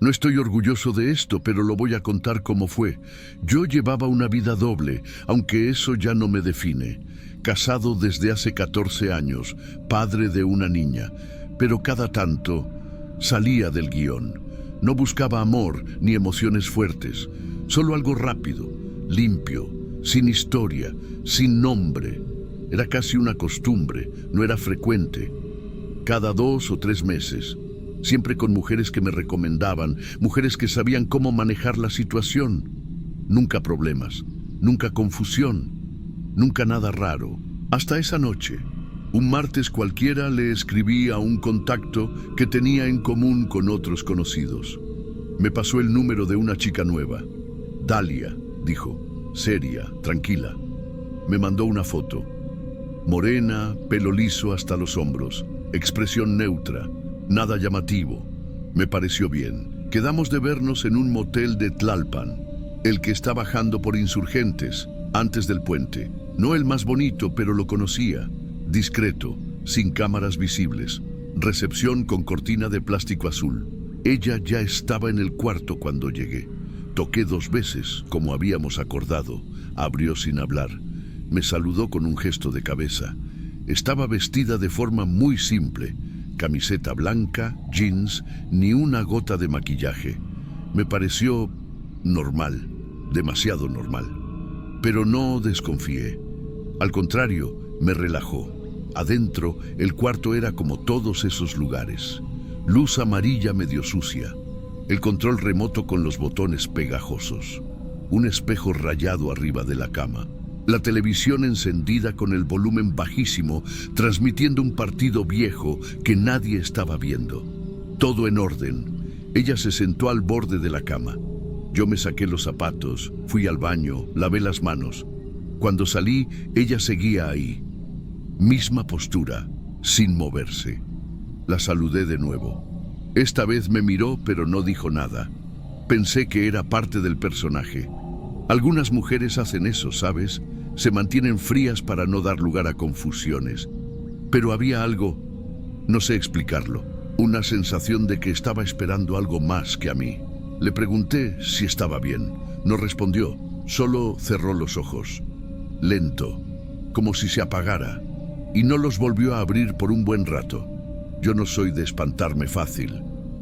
No estoy orgulloso de esto, pero lo voy a contar como fue. Yo llevaba una vida doble, aunque eso ya no me define. Casado desde hace 14 años, padre de una niña, pero cada tanto salía del guión. No buscaba amor ni emociones fuertes, solo algo rápido, limpio, sin historia, sin nombre. Era casi una costumbre, no era frecuente. Cada 2 o 3 meses, siempre con mujeres que me recomendaban, mujeres que sabían cómo manejar la situación. Nunca problemas, nunca confusión, nunca nada raro. Hasta esa noche, un martes cualquiera, le escribí a un contacto que tenía en común con otros conocidos. Me pasó el número de una chica nueva. Dalia, dijo, seria, tranquila. Me mandó una foto. Morena, pelo liso hasta los hombros, expresión neutra, nada llamativo. Me pareció bien. Quedamos de vernos en un motel de Tlalpan, el que está bajando por Insurgentes, antes del puente. No el más bonito, pero lo conocía. Discreto, sin cámaras visibles. Recepción con cortina de plástico azul. Ella ya estaba en el cuarto cuando llegué. Toqué 2 veces, como habíamos acordado. Abrió sin hablar. Me saludó con un gesto de cabeza. Estaba vestida de forma muy simple. Camiseta blanca, jeans, ni una gota de maquillaje. Me pareció normal, demasiado normal. Pero no desconfié. Al contrario, me relajó. Adentro, el cuarto era como todos esos lugares. Luz amarilla medio sucia. El control remoto con los botones pegajosos. Un espejo rayado arriba de la cama. La televisión encendida con el volumen bajísimo, transmitiendo un partido viejo que nadie estaba viendo. Todo en orden. Ella se sentó al borde de la cama. Yo me saqué los zapatos, fui al baño, lavé las manos. Cuando salí, ella seguía ahí. Misma postura, sin moverse. La saludé de nuevo. Esta vez me miró, pero no dijo nada. Pensé que era parte del personaje. Algunas mujeres hacen eso, ¿sabes? Se mantienen frías para no dar lugar a confusiones. Pero había algo, no sé explicarlo, una sensación de que estaba esperando algo más que a mí. Le pregunté si estaba bien. No respondió, solo cerró los ojos. Lento, como si se apagara, y no los volvió a abrir por un buen rato. Yo no soy de espantarme fácil.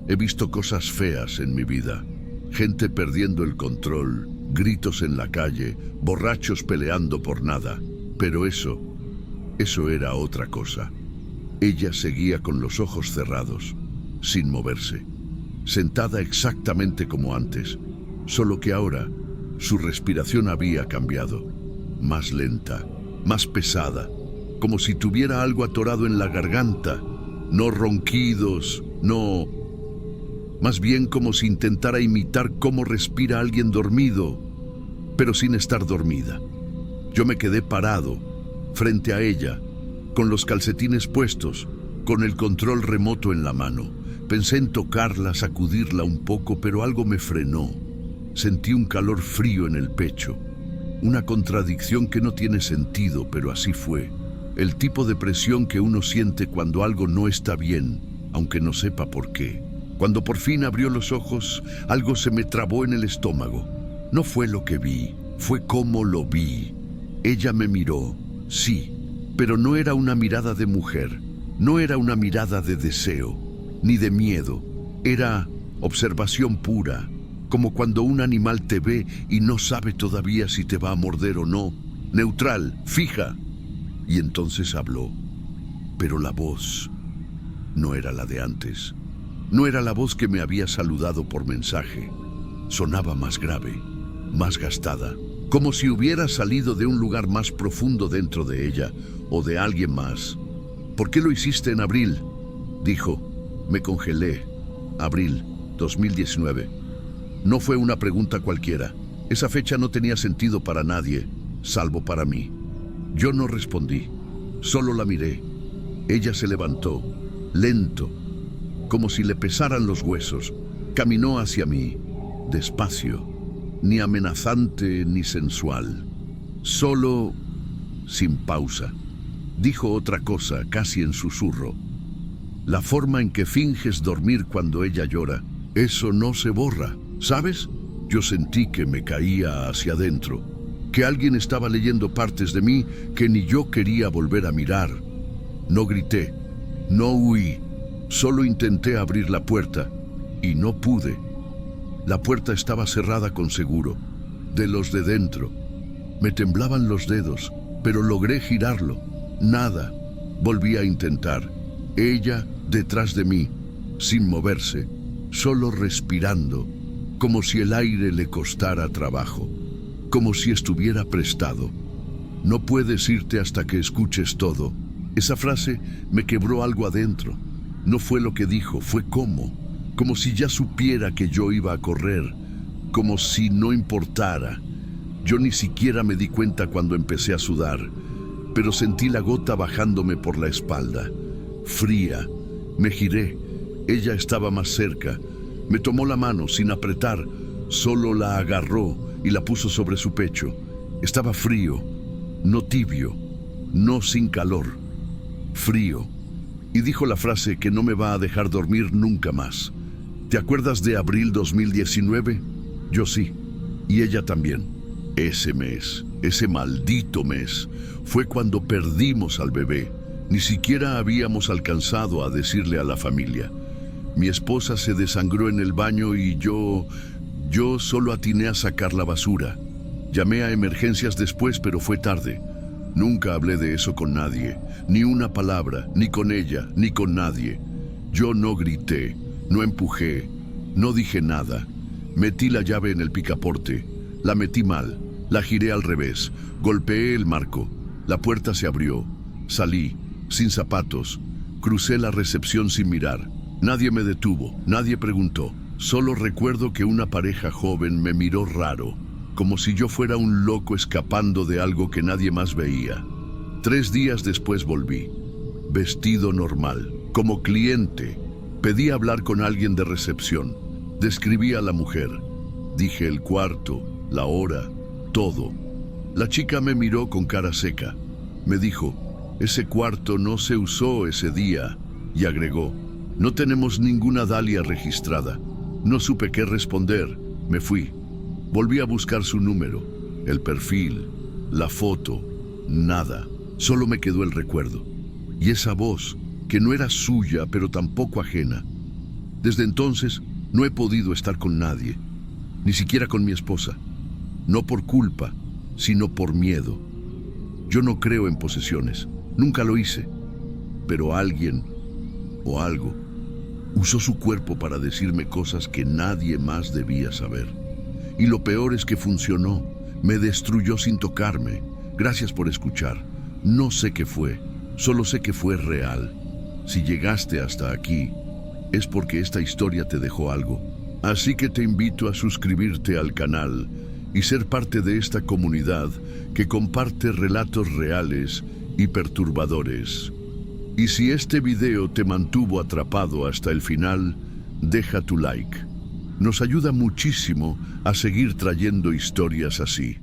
He visto cosas feas en mi vida. Gente perdiendo el control, gritos en la calle, borrachos peleando por nada. Pero eso era otra cosa. Ella seguía con los ojos cerrados, sin moverse, sentada exactamente como antes, solo que ahora su respiración había cambiado, más lenta, más pesada, como si tuviera algo atorado en la garganta, no ronquidos, no... Más bien como si intentara imitar cómo respira alguien dormido, pero sin estar dormida. Yo me quedé parado, frente a ella, con los calcetines puestos, con el control remoto en la mano. Pensé en tocarla, sacudirla un poco, pero algo me frenó. Sentí un calor frío en el pecho. Una contradicción que no tiene sentido, pero así fue. El tipo de presión que uno siente cuando algo no está bien, aunque no sepa por qué. Cuando por fin abrió los ojos, algo se me trabó en el estómago. No fue lo que vi, fue cómo lo vi. Ella me miró, sí, pero no era una mirada de mujer, no era una mirada de deseo, ni de miedo. Era observación pura, como cuando un animal te ve y no sabe todavía si te va a morder o no. Neutral, fija. Y entonces habló, pero la voz no era la de antes. No era la voz que me había saludado por mensaje. Sonaba más grave, más gastada, como si hubiera salido de un lugar más profundo dentro de ella o de alguien más. ¿Por qué lo hiciste en abril?, dijo. Me congelé. Abril 2019. No fue una pregunta cualquiera. Esa fecha no tenía sentido para nadie, salvo para mí. Yo no respondí, solo la miré. Ella se levantó, lento, como si le pesaran los huesos. Caminó hacia mí, despacio, ni amenazante ni sensual, solo sin pausa. Dijo otra cosa, casi en susurro. La forma en que finges dormir cuando ella llora, Eso no se borra, ¿sabes? Yo sentí que me caía hacia adentro, que alguien estaba leyendo partes de mí que ni yo quería volver a mirar. No grité, no huí, solo intenté abrir la puerta y no pude. La puerta estaba cerrada con seguro, de los de dentro. Me temblaban los dedos, pero logré girarlo. Nada. Volví a intentar. Ella detrás de mí, sin moverse, solo respirando, como si el aire le costara trabajo, como si estuviera prestado. No puedes irte hasta que escuches todo. Esa frase me quebró algo adentro. No fue lo que dijo, fue cómo. Como si ya supiera que yo iba a correr, como si no importara. Yo ni siquiera me di cuenta cuando empecé a sudar, pero sentí la gota bajándome por la espalda. Fría. Me giré. Ella estaba más cerca. Me tomó la mano sin apretar, solo la agarró y la puso sobre su pecho. Estaba frío, no tibio, no sin calor, frío. Y dijo la frase que no me va a dejar dormir nunca más. ¿Te acuerdas de abril 2019? Yo sí, y ella también. Ese mes, ese maldito mes, fue cuando perdimos al bebé. Ni siquiera habíamos alcanzado a decirle a la familia. Mi esposa se desangró en el baño y yo solo atiné a sacar la basura. Llamé a emergencias después, pero fue tarde. Nunca hablé de eso con nadie, ni una palabra, ni con ella, ni con nadie. Yo no grité, no empujé, no dije nada. Metí la llave en el picaporte, la metí mal, la giré al revés, golpeé el marco, la puerta se abrió, salí, sin zapatos, crucé la recepción sin mirar. Nadie me detuvo, nadie preguntó. Solo recuerdo que una pareja joven me miró raro, como si yo fuera un loco escapando de algo que nadie más veía. 3 días después volví, vestido normal, como cliente. Pedí hablar con alguien de recepción. Describí a la mujer. Dije el cuarto, la hora, todo. La chica me miró con cara seca. Me dijo, ese cuarto no se usó ese día, y agregó, no tenemos ninguna Dalia registrada. No supe qué responder. Me fui. Volví a buscar su número, el perfil, la foto, nada. Solo me quedó el recuerdo. Y esa voz, que no era suya, pero tampoco ajena. Desde entonces, no he podido estar con nadie, ni siquiera con mi esposa. No por culpa, sino por miedo. Yo no creo en posesiones, nunca lo hice. Pero alguien, o algo, usó su cuerpo para decirme cosas que nadie más debía saber. Y lo peor es que funcionó. Me destruyó sin tocarme. Gracias por escuchar. No sé qué fue, solo sé que fue real. Si llegaste hasta aquí, es porque esta historia te dejó algo. Así que te invito a suscribirte al canal y ser parte de esta comunidad que comparte relatos reales y perturbadores. Y si este video te mantuvo atrapado hasta el final, deja tu like. Nos ayuda muchísimo a seguir trayendo historias así.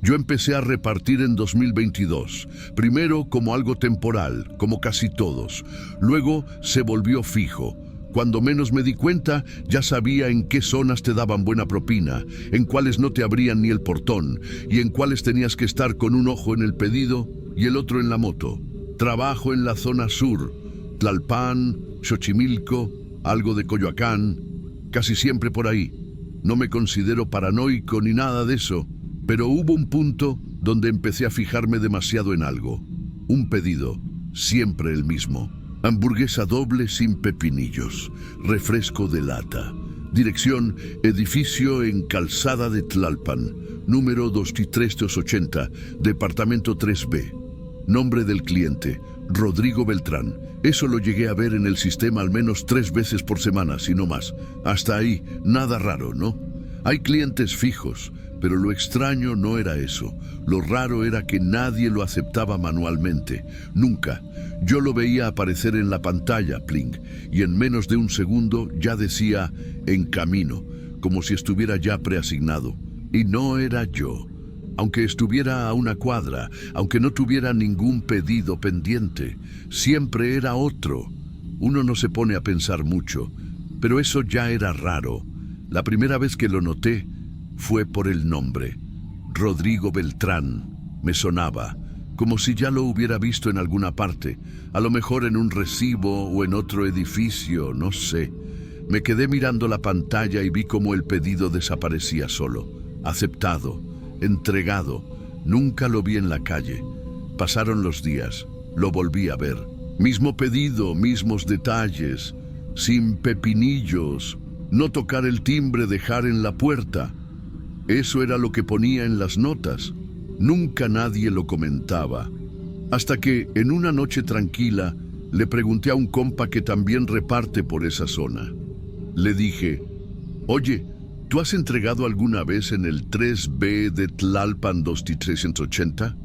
Yo empecé a repartir en 2022, primero como algo temporal, como casi todos. Luego se volvió fijo. Cuando menos me di cuenta, ya sabía en qué zonas te daban buena propina, en cuáles no te abrían ni el portón, y en cuáles tenías que estar con un ojo en el pedido y el otro en la moto. Trabajo en la zona sur, Tlalpan, Xochimilco, algo de Coyoacán, casi siempre por ahí. No me considero paranoico ni nada de eso, pero hubo un punto donde empecé a fijarme demasiado en algo. Un pedido, siempre el mismo. Hamburguesa doble sin pepinillos, refresco de lata. Dirección, edificio en Calzada de Tlalpan, número 2380, departamento 3B. Nombre del cliente, Rodrigo Beltrán. Eso lo llegué a ver en el sistema al menos 3 veces por semana, si no más. Hasta ahí, nada raro, ¿no? Hay clientes fijos, pero lo extraño no era eso. Lo raro era que nadie lo aceptaba manualmente. Nunca. Yo lo veía aparecer en la pantalla, pling, y en menos de un segundo ya decía en camino, como si estuviera ya preasignado. Y no era yo. Aunque estuviera a una cuadra, aunque no tuviera ningún pedido pendiente, siempre era otro. Uno no se pone a pensar mucho, pero eso ya era raro. La primera vez que lo noté fue por el nombre. Rodrigo Beltrán. Me sonaba, como si ya lo hubiera visto en alguna parte, a lo mejor en un recibo o en otro edificio, no sé. Me quedé mirando la pantalla y vi cómo el pedido desaparecía solo. Aceptado, entregado. Nunca lo vi en la calle. Pasaron los días, lo volví a ver. Mismo pedido, mismos detalles, sin pepinillos, no tocar el timbre, dejar en la puerta. Eso era lo que ponía en las notas. Nunca nadie lo comentaba. Hasta que, en una noche tranquila, le pregunté a un compa que también reparte por esa zona. Le dije, oye, ¿tú has entregado alguna vez en el 3B de Tlalpan 2380?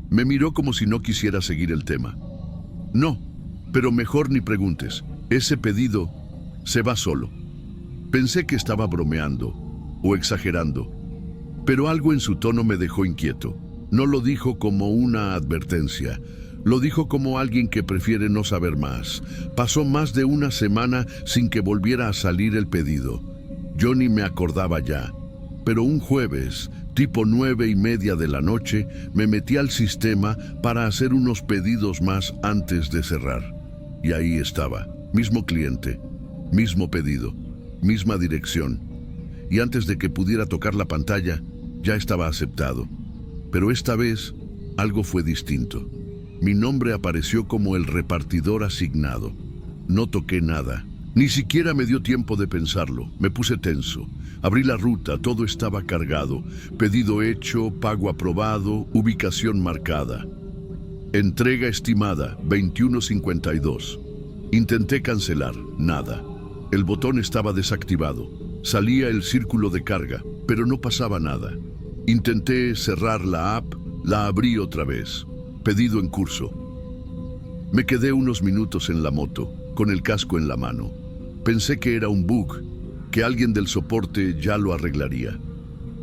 Me miró como si no quisiera seguir el tema. No, pero mejor ni preguntes. Ese pedido se va solo. Pensé que estaba bromeando o exagerando, pero algo en su tono me dejó inquieto. No lo dijo como una advertencia, lo dijo como alguien que prefiere no saber más. Pasó más de una semana sin que volviera a salir el pedido. Yo ni me acordaba ya, pero un jueves, tipo 9:30 de la noche, me metí al sistema para hacer unos pedidos más antes de cerrar. Y ahí estaba, mismo cliente, mismo pedido, misma dirección. Y antes de que pudiera tocar la pantalla, ya estaba aceptado. Pero esta vez, algo fue distinto. Mi nombre apareció como el repartidor asignado. No toqué nada. Ni siquiera me dio tiempo de pensarlo. Me puse tenso. Abrí la ruta, todo estaba cargado. Pedido hecho, pago aprobado, ubicación marcada. Entrega estimada, 21:52. Intenté cancelar, nada. El botón estaba desactivado. Salía el círculo de carga, pero no pasaba nada. Intenté cerrar la app, la abrí otra vez. Pedido en curso. Me quedé unos minutos en la moto, con el casco en la mano. Pensé que era un bug, que alguien del soporte ya lo arreglaría.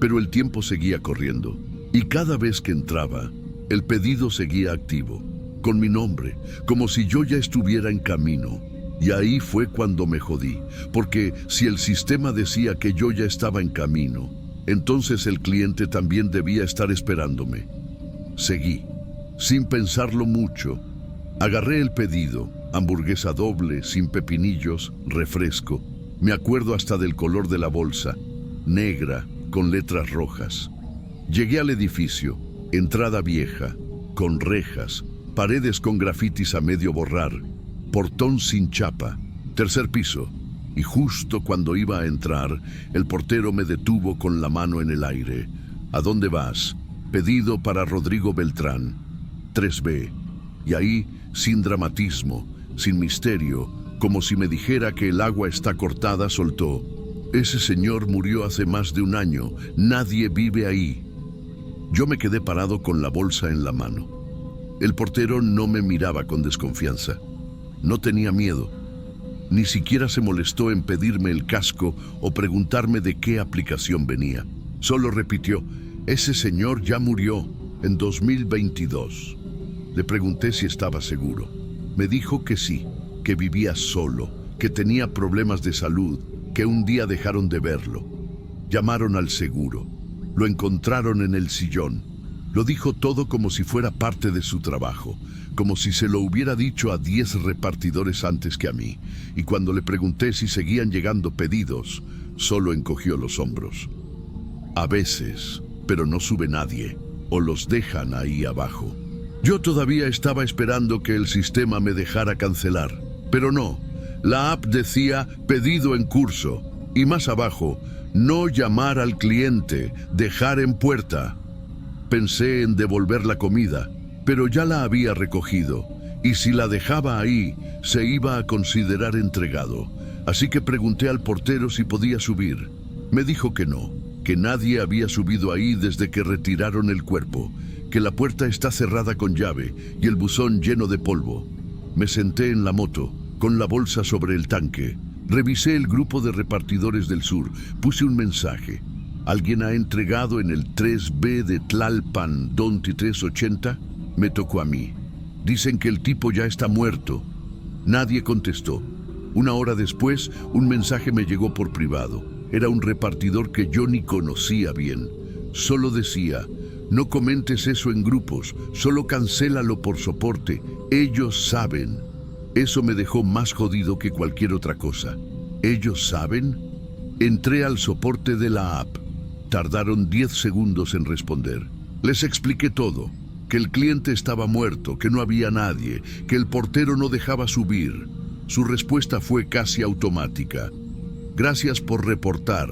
Pero el tiempo seguía corriendo, y cada vez que entraba, el pedido seguía activo, con mi nombre, como si yo ya estuviera en camino. Y ahí fue cuando me jodí, porque si el sistema decía que yo ya estaba en camino, entonces el cliente también debía estar esperándome. Seguí, sin pensarlo mucho. Agarré el pedido, hamburguesa doble, sin pepinillos, refresco. Me acuerdo hasta del color de la bolsa, negra, con letras rojas. Llegué al edificio, entrada vieja, con rejas, paredes con grafitis a medio borrar, portón sin chapa, tercer piso. Y justo cuando iba a entrar, el portero me detuvo con la mano en el aire. ¿A dónde vas? Pedido para Rodrigo Beltrán, 3B. Y ahí, sin dramatismo, sin misterio, como si me dijera que el agua está cortada, soltó: ese señor murió hace más de un año, nadie vive ahí. Yo me quedé parado con la bolsa en la mano. El portero no me miraba con desconfianza. No tenía miedo. Ni siquiera se molestó en pedirme el casco o preguntarme de qué aplicación venía. Solo repitió: ese señor ya murió en 2022. Le pregunté si estaba seguro. Me dijo que sí, que vivía solo, que tenía problemas de salud, que un día dejaron de verlo. Llamaron al seguro. Lo encontraron en el sillón. Lo dijo todo como si fuera parte de su trabajo, como si se lo hubiera dicho a 10 repartidores antes que a mí. Y cuando le pregunté si seguían llegando pedidos, solo encogió los hombros. A veces, pero no sube nadie, o los dejan ahí abajo. Yo todavía estaba esperando que el sistema me dejara cancelar, pero no. La app decía pedido en curso, y más abajo, no llamar al cliente, dejar en puerta. Pensé en devolver la comida, pero ya la había recogido, y si la dejaba ahí, se iba a considerar entregado. Así que pregunté al portero si podía subir. Me dijo que no, que nadie había subido ahí desde que retiraron el cuerpo, que la puerta está cerrada con llave y el buzón lleno de polvo. Me senté en la moto, con la bolsa sobre el tanque. Revisé el grupo de repartidores del sur, puse un mensaje. ¿Alguien ha entregado en el 3B de Tlalpan 2380? Me tocó a mí. Dicen que el tipo ya está muerto. Nadie contestó. Una hora después, un mensaje me llegó por privado. Era un repartidor que yo ni conocía bien. Solo decía: no comentes eso en grupos, solo cancélalo por soporte. Ellos saben. Eso me dejó más jodido que cualquier otra cosa. ¿Ellos saben? Entré al soporte de la app. Tardaron 10 segundos en responder. Les expliqué todo. Que el cliente estaba muerto, que no había nadie, que el portero no dejaba subir. Su respuesta fue casi automática. Gracias por reportar.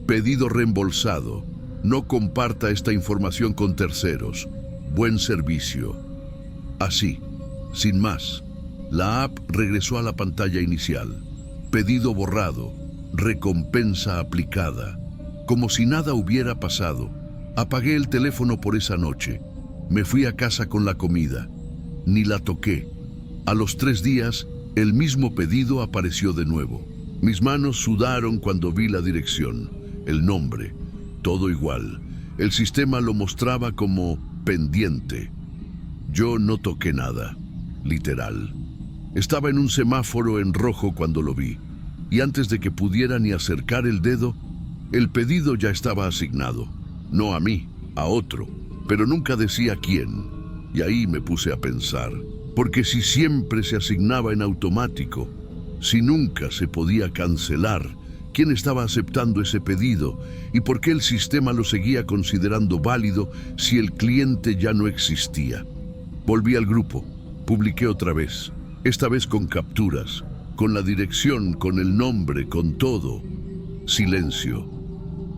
Pedido reembolsado. No comparta esta información con terceros. Buen servicio. Así, sin más, la app regresó a la pantalla inicial. Pedido borrado. Recompensa aplicada. Como si nada hubiera pasado. Apagué el teléfono por esa noche. Me fui a casa con la comida. Ni la toqué. A los 3 días, el mismo pedido apareció de nuevo. Mis manos sudaron cuando vi la dirección, el nombre, todo igual. El sistema lo mostraba como pendiente. Yo no toqué nada, literal. Estaba en un semáforo en rojo cuando lo vi, y antes de que pudiera ni acercar el dedo, el pedido ya estaba asignado. No a mí, a otro, pero nunca decía quién. Y ahí me puse a pensar, porque si siempre se asignaba en automático, si nunca se podía cancelar, ¿quién estaba aceptando ese pedido? ¿Y por qué el sistema lo seguía considerando válido si el cliente ya no existía? Volví al grupo, publiqué otra vez, esta vez con capturas, con la dirección, con el nombre, con todo. Silencio.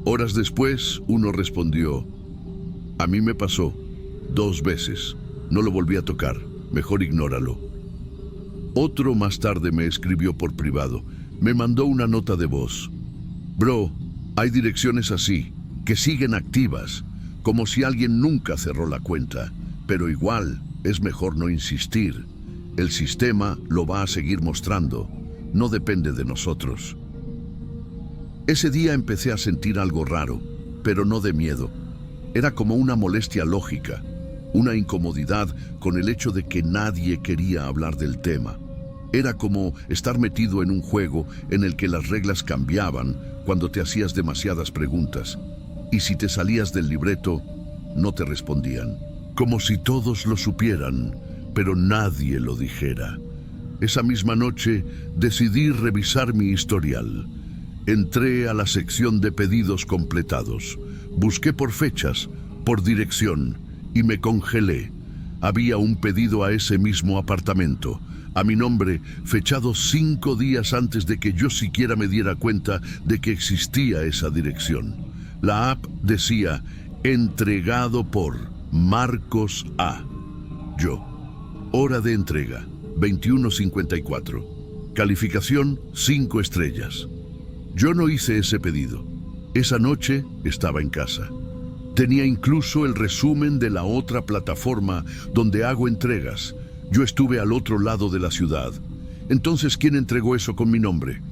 Horas después, uno respondió: a mí me pasó 2 veces, no lo volví a tocar, mejor ignóralo. Otro más tarde me escribió por privado, me mandó una nota de voz. Bro, hay direcciones así, que siguen activas, como si alguien nunca cerró la cuenta, pero igual es mejor no insistir. El sistema lo va a seguir mostrando, no depende de nosotros. Ese día empecé a sentir algo raro, pero no de miedo. Era como una molestia lógica, una incomodidad con el hecho de que nadie quería hablar del tema. Era como estar metido en un juego en el que las reglas cambiaban cuando te hacías demasiadas preguntas. Y si te salías del libreto, no te respondían. Como si todos lo supieran, pero nadie lo dijera. Esa misma noche decidí revisar mi historial. Entré a la sección de pedidos completados. Busqué por fechas, por dirección, y me congelé. Había un pedido a ese mismo apartamento, a mi nombre, fechado 5 días antes de que yo siquiera me diera cuenta de que existía esa dirección. La app decía: entregado por Marcos A. Yo. Hora de entrega, 21:54. Calificación, 5 estrellas. Yo no hice ese pedido. Esa noche estaba en casa. Tenía incluso el resumen de la otra plataforma donde hago entregas. Yo estuve al otro lado de la ciudad. Entonces, ¿quién entregó eso con mi nombre?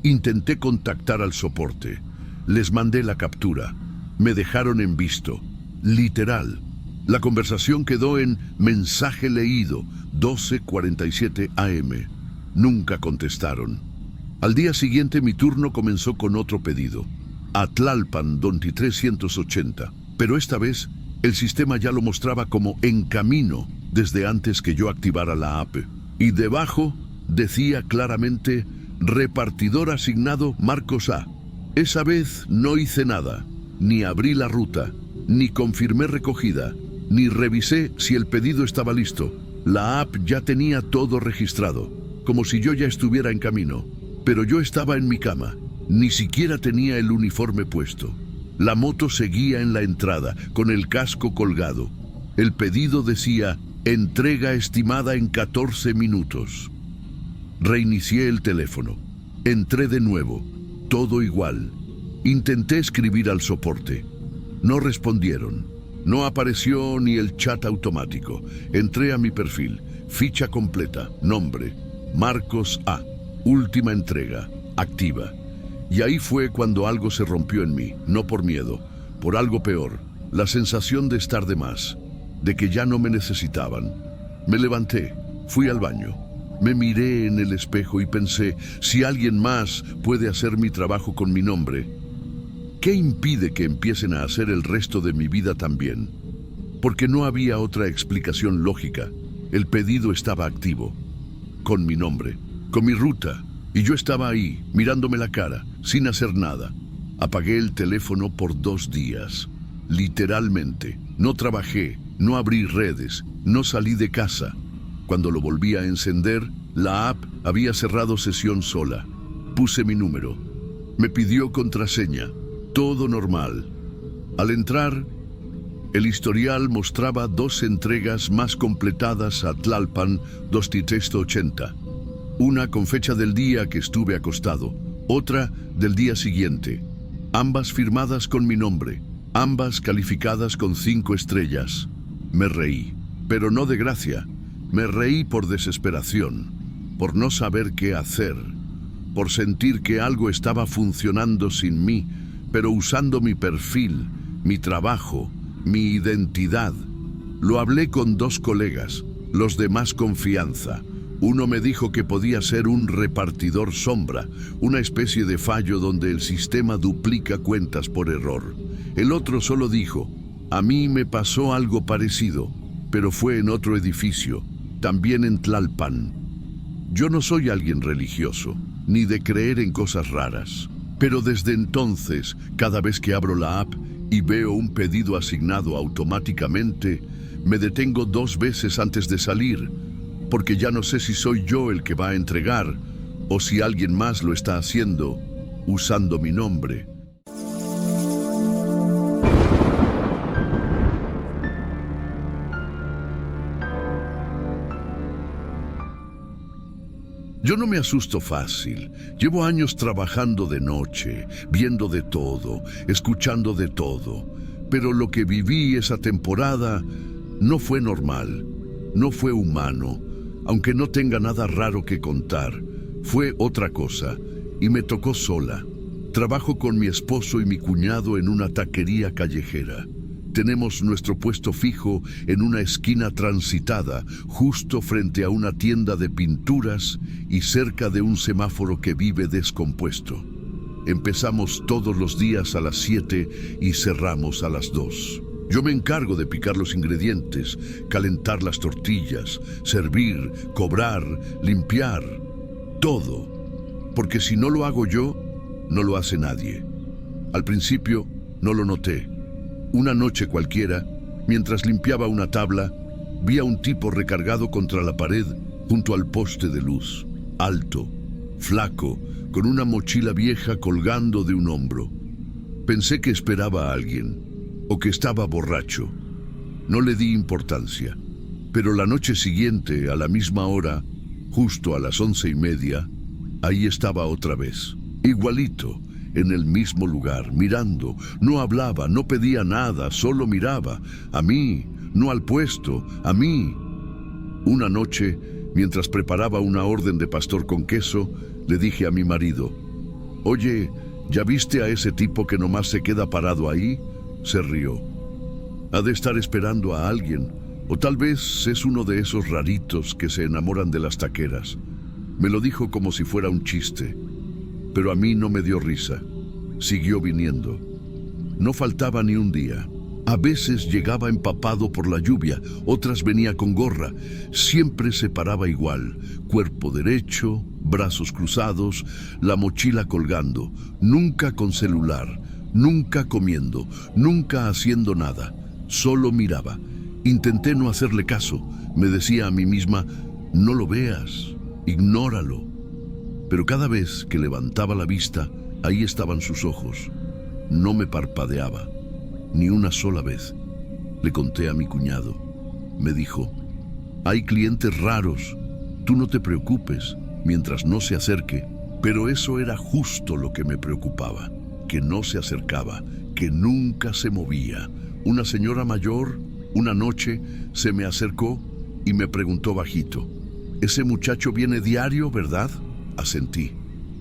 Intenté contactar al soporte. Les mandé la captura. Me dejaron en visto. Literal. La conversación quedó en mensaje leído, 12:47 AM. Nunca contestaron. Al día siguiente mi turno comenzó con otro pedido, a Tlalpan 2380, pero esta vez el sistema ya lo mostraba como en camino desde antes que yo activara la app. Y debajo decía claramente: repartidor asignado Marcos A. Esa vez no hice nada, ni abrí la ruta, ni confirmé recogida, ni revisé si el pedido estaba listo. La app ya tenía todo registrado, como si yo ya estuviera en camino. Pero yo estaba en mi cama, ni siquiera tenía el uniforme puesto. La moto seguía en la entrada, con el casco colgado. El pedido decía: entrega estimada en 14 minutos. Reinicié el teléfono. Entré de nuevo, todo igual. Intenté escribir al soporte. No respondieron. No apareció ni el chat automático. Entré a mi perfil, ficha completa, nombre, Marcos A. Última entrega, activa. Y ahí fue cuando algo se rompió en mí, no por miedo, por algo peor, la sensación de estar de más, de que ya no me necesitaban. Me levanté, fui al baño, me miré en el espejo y pensé, si alguien más puede hacer mi trabajo con mi nombre, ¿qué impide que empiecen a hacer el resto de mi vida también? Porque no había otra explicación lógica. El pedido estaba activo, con mi nombre, con mi ruta, y yo estaba ahí, mirándome la cara, sin hacer nada. Apagué el teléfono por 2 días. Literalmente, no trabajé, no abrí redes, no salí de casa. Cuando lo volví a encender, la app había cerrado sesión sola. Puse mi número. Me pidió contraseña. Todo normal. Al entrar, el historial mostraba 2 entregas más completadas a Tlalpan 2380. Una con fecha del día que estuve acostado, otra del día siguiente. Ambas firmadas con mi nombre, ambas calificadas con 5 estrellas. Me reí, pero no de gracia. Me reí por desesperación, por no saber qué hacer, por sentir que algo estaba funcionando sin mí, pero usando mi perfil, mi trabajo, mi identidad. Lo hablé con 2 colegas, los de más confianza. Uno me dijo que podía ser un repartidor sombra, una especie de fallo donde el sistema duplica cuentas por error. El otro solo dijo, a mí me pasó algo parecido, pero fue en otro edificio, también en Tlalpan. Yo no soy alguien religioso, ni de creer en cosas raras. Pero desde entonces, cada vez que abro la app y veo un pedido asignado automáticamente, me detengo 2 veces antes de salir, porque ya no sé si soy yo el que va a entregar o si alguien más lo está haciendo usando mi nombre. Yo no me asusto fácil. Llevo años trabajando de noche, viendo de todo, escuchando de todo. Pero lo que viví esa temporada no fue normal, no fue humano, aunque no tenga nada raro que contar. Fue otra cosa, y me tocó sola. Trabajo con mi esposo y mi cuñado en una taquería callejera. Tenemos nuestro puesto fijo en una esquina transitada, justo frente a una tienda de pinturas y cerca de un semáforo que vive descompuesto. Empezamos todos los días a las 7 y cerramos a las 2. Yo me encargo de picar los ingredientes, calentar las tortillas, servir, cobrar, limpiar, todo. Porque si no lo hago yo, no lo hace nadie. Al principio no lo noté. Una noche cualquiera, mientras limpiaba una tabla, vi a un tipo recargado contra la pared junto al poste de luz, alto, flaco, con una mochila vieja colgando de un hombro. Pensé que esperaba a alguien, o que estaba borracho. No le di importancia, pero la noche siguiente, a la misma hora, justo a las 11:30, ahí estaba otra vez, igualito, en el mismo lugar, mirando. No hablaba, no pedía nada, solo miraba. A mí, no al puesto, a mí. Una noche, mientras preparaba una orden de pastor con queso, le dije a mi marido, «Oye, ¿ya viste a ese tipo que nomás se queda parado ahí?» Se rió. Ha de estar esperando a alguien, o tal vez es uno de esos raritos que se enamoran de las taqueras. Me lo dijo como si fuera un chiste. Pero a mí no me dio risa. Siguió viniendo. No faltaba ni un día. A veces llegaba empapado por la lluvia, otras venía con gorra. Siempre se paraba igual, cuerpo derecho, brazos cruzados, la mochila colgando, nunca con celular, nunca comiendo, nunca haciendo nada. Solo miraba. Intenté no hacerle caso. Me decía a mí misma, no lo veas, ignóralo. Pero cada vez que levantaba la vista, ahí estaban sus ojos. No me parpadeaba, ni una sola vez. Le conté a mi cuñado. Me dijo, hay clientes raros, tú no te preocupes, mientras no se acerque. Pero eso era justo lo que me preocupaba, que no se acercaba, que nunca se movía. Una señora mayor, una noche, se me acercó y me preguntó bajito, «Ese muchacho viene diario, ¿verdad?» Asentí.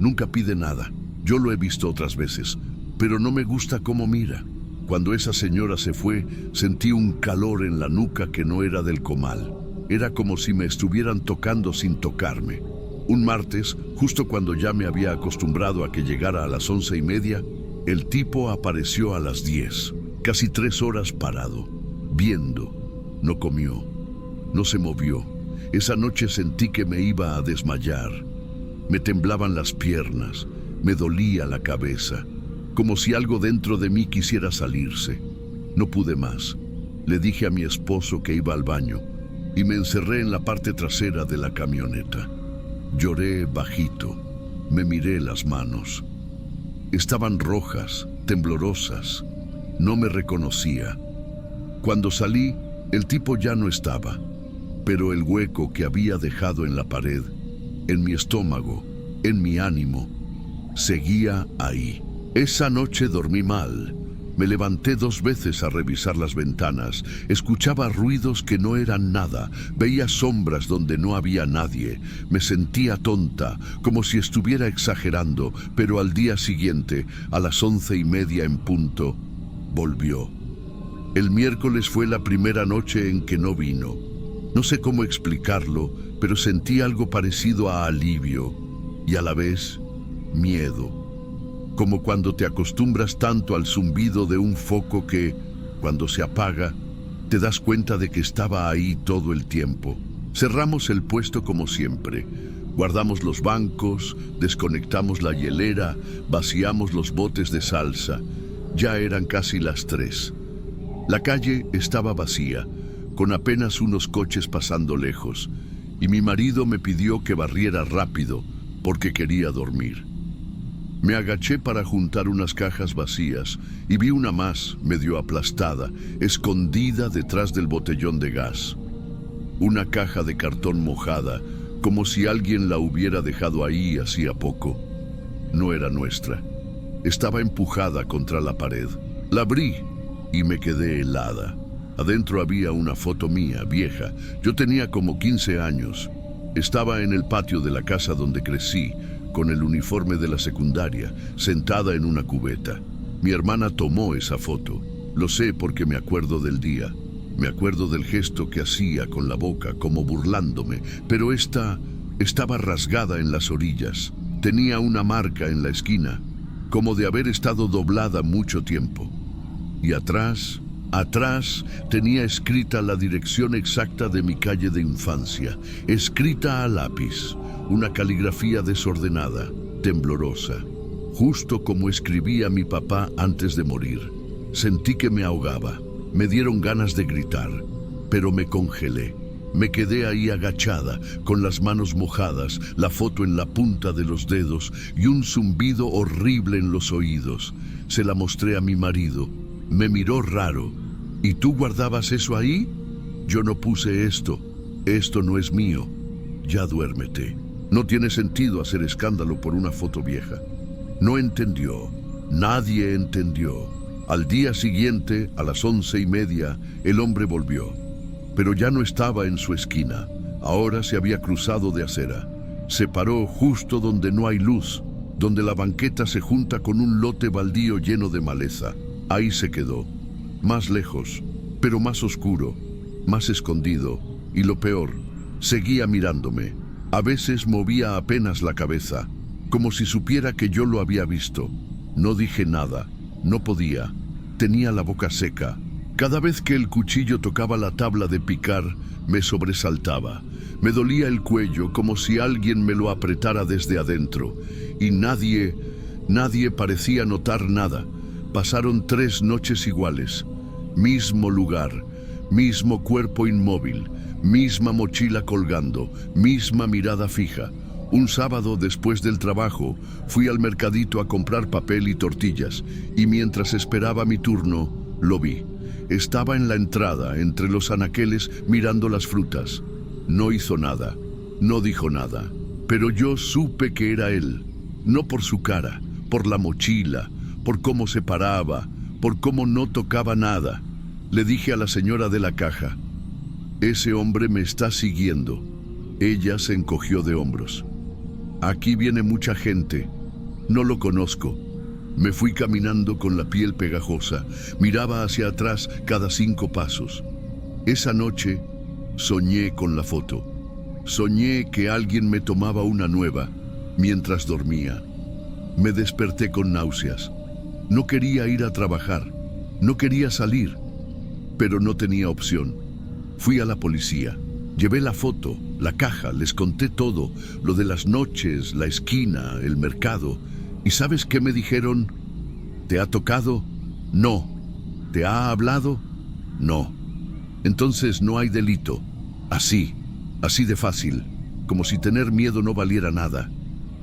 Nunca pide nada. Yo lo he visto otras veces, pero no me gusta cómo mira. Cuando esa señora se fue, sentí un calor en la nuca que no era del comal. Era como si me estuvieran tocando sin tocarme. Un martes, justo cuando ya me había acostumbrado a que llegara a las 11:30, el tipo apareció a las 10, casi 3 horas parado, viendo. No comió, no se movió. Esa noche sentí que me iba a desmayar. Me temblaban las piernas, me dolía la cabeza, como si algo dentro de mí quisiera salirse. No pude más. Le dije a mi esposo que iba al baño y me encerré en la parte trasera de la camioneta. Lloré bajito, me miré las manos. Estaban rojas, temblorosas. No me reconocía. Cuando salí, el tipo ya no estaba, pero el hueco que había dejado en la pared, en mi estómago, en mi ánimo, seguía ahí. Esa noche dormí mal. Me levanté 2 veces a revisar las ventanas. Escuchaba ruidos que no eran nada. Veía sombras donde no había nadie. Me sentía tonta, como si estuviera exagerando, pero al día siguiente, a las 11:30 en punto, volvió. El miércoles fue la primera noche en que no vino. No sé cómo explicarlo, pero sentí algo parecido a alivio y a la vez miedo. Como cuando te acostumbras tanto al zumbido de un foco que, cuando se apaga, te das cuenta de que estaba ahí todo el tiempo. Cerramos el puesto como siempre. Guardamos los bancos, desconectamos la hielera, vaciamos los botes de salsa. Ya eran casi las 3. La calle estaba vacía, con apenas unos coches pasando lejos, y mi marido me pidió que barriera rápido porque quería dormir. Me agaché para juntar unas cajas vacías y vi una más, medio aplastada, escondida detrás del botellón de gas. Una caja de cartón mojada, como si alguien la hubiera dejado ahí hacía poco. No era nuestra. Estaba empujada contra la pared. La abrí y me quedé helada. Adentro había una foto mía, vieja. Yo tenía como 15 años. Estaba en el patio de la casa donde crecí, con el uniforme de la secundaria, sentada en una cubeta. Mi hermana tomó esa foto. Lo sé porque me acuerdo del día. Me acuerdo del gesto que hacía con la boca, como burlándome, pero esta estaba rasgada en las orillas. Tenía una marca en la esquina, como de haber estado doblada mucho tiempo. Y atrás tenía escrita la dirección exacta de mi calle de infancia, escrita a lápiz, una caligrafía desordenada, temblorosa, justo como escribía mi papá antes de morir. Sentí que me ahogaba, me dieron ganas de gritar, pero me congelé. Me quedé ahí agachada, con las manos mojadas, la foto en la punta de los dedos y un zumbido horrible en los oídos. Se la mostré a mi marido. Me miró raro. ¿Y tú guardabas eso ahí? Yo no puse esto. Esto no es mío. Ya duérmete. No tiene sentido hacer escándalo por una foto vieja. No entendió. Nadie entendió. Al día siguiente, a las 11:30, el hombre volvió. Pero ya no estaba en su esquina. Ahora se había cruzado de acera. Se paró justo donde no hay luz, donde la banqueta se junta con un lote baldío lleno de maleza. Ahí se quedó. Más lejos, pero más oscuro, más escondido, y lo peor, seguía mirándome. A veces movía apenas la cabeza, como si supiera que yo lo había visto. No dije nada, no podía. Tenía la boca seca. Cada vez que el cuchillo tocaba la tabla de picar, me sobresaltaba. Me dolía el cuello como si alguien me lo apretara desde adentro. Y nadie parecía notar nada. Pasaron 3 noches iguales. Mismo lugar, mismo cuerpo inmóvil, misma mochila colgando, misma mirada fija. Un sábado después del trabajo, fui al mercadito a comprar papel y tortillas, y mientras esperaba mi turno, lo vi. Estaba en la entrada, entre los anaqueles, mirando las frutas. No hizo nada, no dijo nada, pero yo supe que era él. No por su cara, por la mochila, por cómo se paraba, por cómo no tocaba nada. Le dije a la señora de la caja: «Ese hombre me está siguiendo». Ella se encogió de hombros. «Aquí viene mucha gente. No lo conozco». Me fui caminando con la piel pegajosa, miraba hacia atrás cada 5 pasos. Esa noche soñé con la foto. Soñé que alguien me tomaba una nueva mientras dormía. Me desperté con náuseas. No quería ir a trabajar, no quería salir, pero no tenía opción. Fui a la policía, llevé la foto, la caja, les conté todo, lo de las noches, la esquina, el mercado. ¿Y sabes qué me dijeron? ¿Te ha tocado? No. ¿Te ha hablado? No. Entonces no hay delito. Así de fácil, como si tener miedo no valiera nada,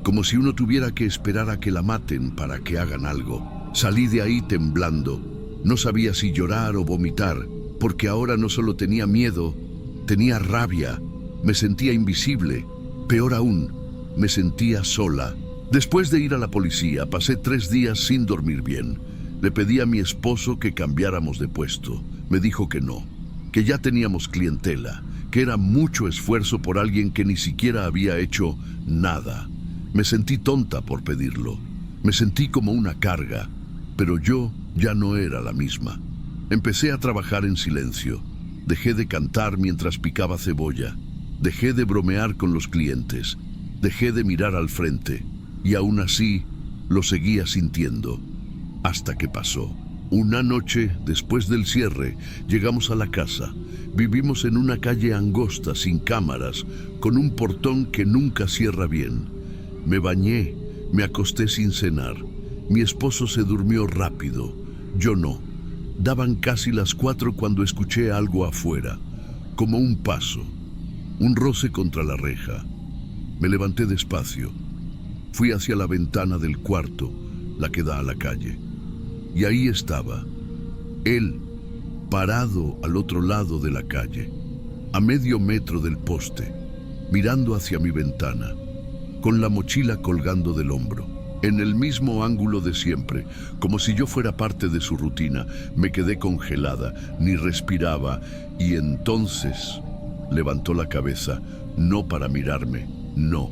como si uno tuviera que esperar a que la maten para que hagan algo. Salí de ahí temblando. No sabía si llorar o vomitar, porque ahora no solo tenía miedo, tenía rabia, me sentía invisible. Peor aún, me sentía sola. Después de ir a la policía, pasé 3 días sin dormir bien. Le pedí a mi esposo que cambiáramos de puesto. Me dijo que no, que ya teníamos clientela, que era mucho esfuerzo por alguien que ni siquiera había hecho nada. Me sentí tonta por pedirlo. Me sentí como una carga, pero yo ya no era la misma. Empecé a trabajar en silencio. Dejé de cantar mientras picaba cebolla. Dejé de bromear con los clientes. Dejé de mirar al frente. Y aún así, lo seguía sintiendo. Hasta que pasó. Una noche, después del cierre, llegamos a la casa. Vivimos en una calle angosta, sin cámaras, con un portón que nunca cierra bien. Me bañé, me acosté sin cenar. Mi esposo se durmió rápido, yo no. Daban casi las 4 cuando escuché algo afuera, como un paso, un roce contra la reja. Me levanté despacio. Fui hacia la ventana del cuarto, la que da a la calle. Y ahí estaba, él, parado al otro lado de la calle, a medio metro del poste, mirando hacia mi ventana, con la mochila colgando del hombro, en el mismo ángulo de siempre, como si yo fuera parte de su rutina. Me quedé congelada, ni respiraba, y entonces levantó la cabeza, no para mirarme, no,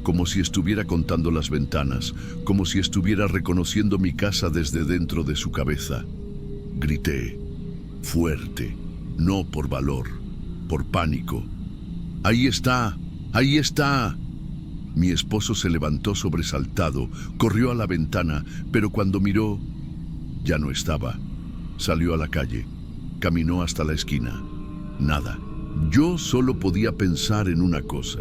como si estuviera contando las ventanas, como si estuviera reconociendo mi casa desde dentro de su cabeza. Grité, fuerte, no por valor, por pánico. ¡Ahí está! ¡Ahí está! Mi esposo se levantó sobresaltado, corrió a la ventana, pero cuando miró, ya no estaba. Salió a la calle, caminó hasta la esquina. Nada. Yo solo podía pensar en una cosa.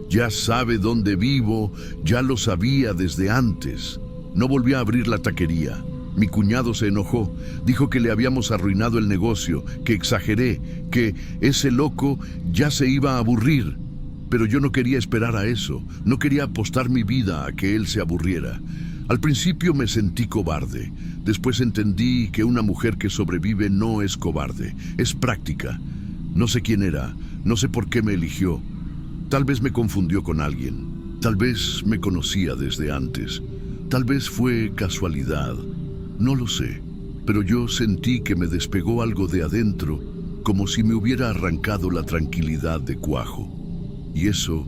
Ya sabe dónde vivo, ya lo sabía desde antes. No volví a abrir la taquería. Mi cuñado se enojó, dijo que le habíamos arruinado el negocio, que exageré, que ese loco ya se iba a aburrir. Pero yo no quería esperar a eso, no quería apostar mi vida a que él se aburriera. Al principio me sentí cobarde, después entendí que una mujer que sobrevive no es cobarde, es práctica. No sé quién era, no sé por qué me eligió. Tal vez me confundió con alguien, tal vez me conocía desde antes, tal vez fue casualidad, no lo sé. Pero yo sentí que me despegó algo de adentro, como si me hubiera arrancado la tranquilidad de cuajo. Y eso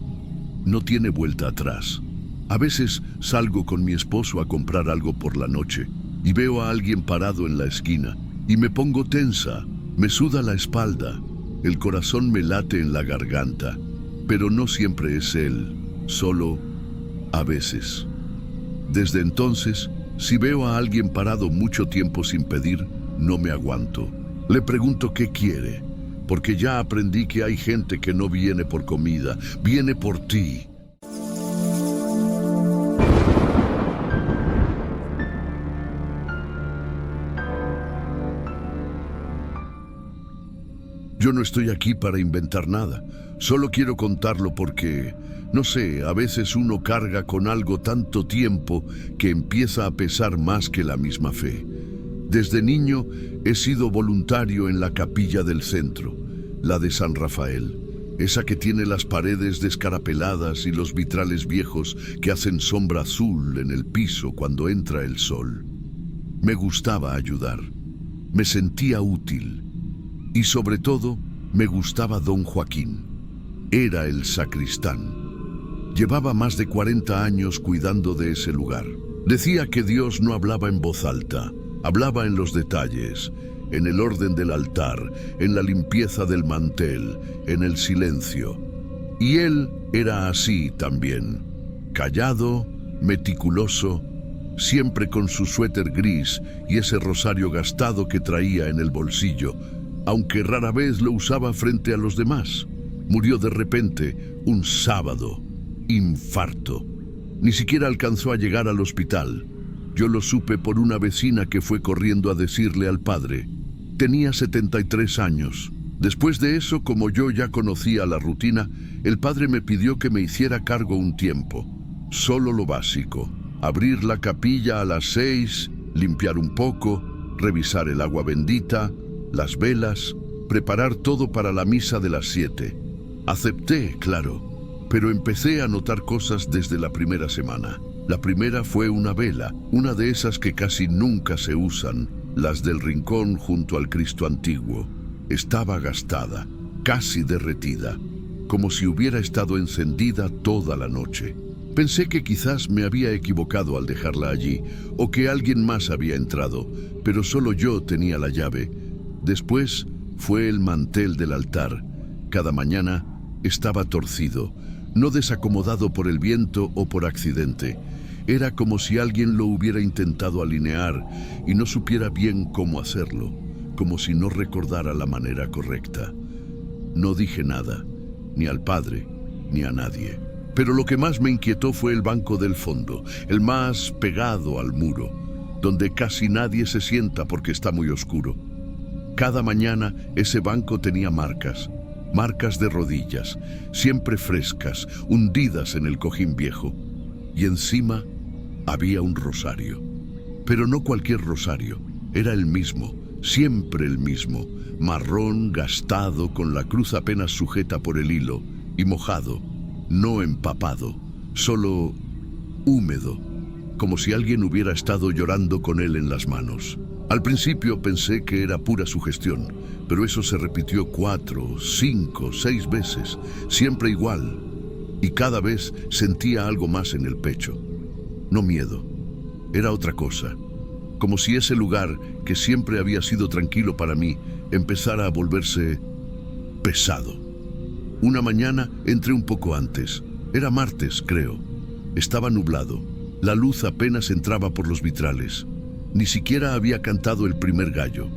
no tiene vuelta atrás. A veces salgo con mi esposo a comprar algo por la noche y veo a alguien parado en la esquina y me pongo tensa, me suda la espalda, el corazón me late en la garganta. Pero no siempre es él, solo a veces. Desde entonces, si veo a alguien parado mucho tiempo sin pedir, no me aguanto. Le pregunto qué quiere, porque ya aprendí que hay gente que no viene por comida, viene por ti. Yo no estoy aquí para inventar nada, solo quiero contarlo porque, no sé, a veces uno carga con algo tanto tiempo que empieza a pesar más que la misma fe. Desde niño he sido voluntario en la capilla del centro, la de San Rafael, esa que tiene las paredes descarapeladas y los vitrales viejos que hacen sombra azul en el piso cuando entra el sol. Me gustaba ayudar, me sentía útil. Y sobre todo, me gustaba don Joaquín. Era el sacristán. Llevaba más de 40 años cuidando de ese lugar. Decía que Dios no hablaba en voz alta, hablaba en los detalles, en el orden del altar, en la limpieza del mantel, en el silencio. Y él era así también, callado, meticuloso, siempre con su suéter gris y ese rosario gastado que traía en el bolsillo, aunque rara vez lo usaba frente a los demás. Murió de repente un sábado, infarto. Ni siquiera alcanzó a llegar al hospital. Yo lo supe por una vecina que fue corriendo a decirle al padre. Tenía 73 años. Después de eso, como yo ya conocía la rutina, el padre me pidió que me hiciera cargo un tiempo. Solo lo básico. Abrir la capilla a las 6, limpiar un poco, revisar el agua bendita, las velas, preparar todo para la misa de las 7. Acepté, claro, pero empecé a notar cosas desde la primera semana. La primera fue una vela, una de esas que casi nunca se usan, las del rincón junto al Cristo antiguo. Estaba gastada, casi derretida, como si hubiera estado encendida toda la noche. Pensé que quizás me había equivocado al dejarla allí, o que alguien más había entrado, pero solo yo tenía la llave. Después fue el mantel del altar. Cada mañana estaba torcido, no desacomodado por el viento o por accidente. Era como si alguien lo hubiera intentado alinear y no supiera bien cómo hacerlo, como si no recordara la manera correcta. No dije nada, ni al padre, ni a nadie. Pero lo que más me inquietó fue el banco del fondo, el más pegado al muro, donde casi nadie se sienta porque está muy oscuro. Cada mañana ese banco tenía marcas de rodillas, siempre frescas, hundidas en el cojín viejo. Y encima había un rosario. Pero no cualquier rosario, era el mismo, siempre el mismo, marrón, gastado, con la cruz apenas sujeta por el hilo, y mojado, no empapado, solo húmedo, como si alguien hubiera estado llorando con él en las manos. Al principio pensé que era pura sugestión, pero eso se repitió 4, 5, 6 veces, siempre igual, y cada vez sentía algo más en el pecho. No miedo, era otra cosa, como si ese lugar, que siempre había sido tranquilo para mí, empezara a volverse pesado. Una mañana entré un poco antes, era martes, creo. Estaba nublado, la luz apenas entraba por los vitrales. Ni siquiera había cantado el primer gallo.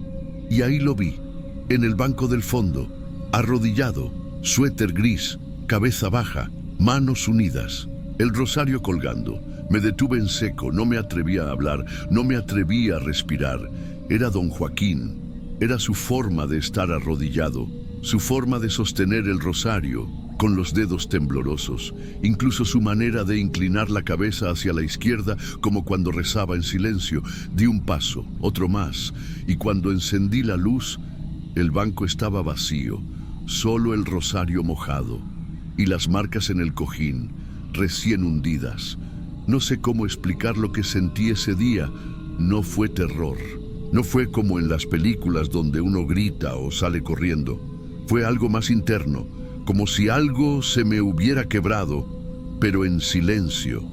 Y ahí lo vi, en el banco del fondo, arrodillado, suéter gris, cabeza baja, manos unidas, el rosario colgando. Me detuve en seco, no me atrevía a hablar, no me atrevía a respirar. Era don Joaquín, era su forma de estar arrodillado, su forma de sostener el rosario, con los dedos temblorosos, incluso su manera de inclinar la cabeza hacia la izquierda, como cuando rezaba en silencio. Di un paso, otro más, y cuando encendí la luz, el banco estaba vacío, solo el rosario mojado, y las marcas en el cojín, recién hundidas. No sé cómo explicar lo que sentí ese día. No fue terror, no fue como en las películas donde uno grita o sale corriendo. Fue algo más interno, como si algo se me hubiera quebrado, pero en silencio.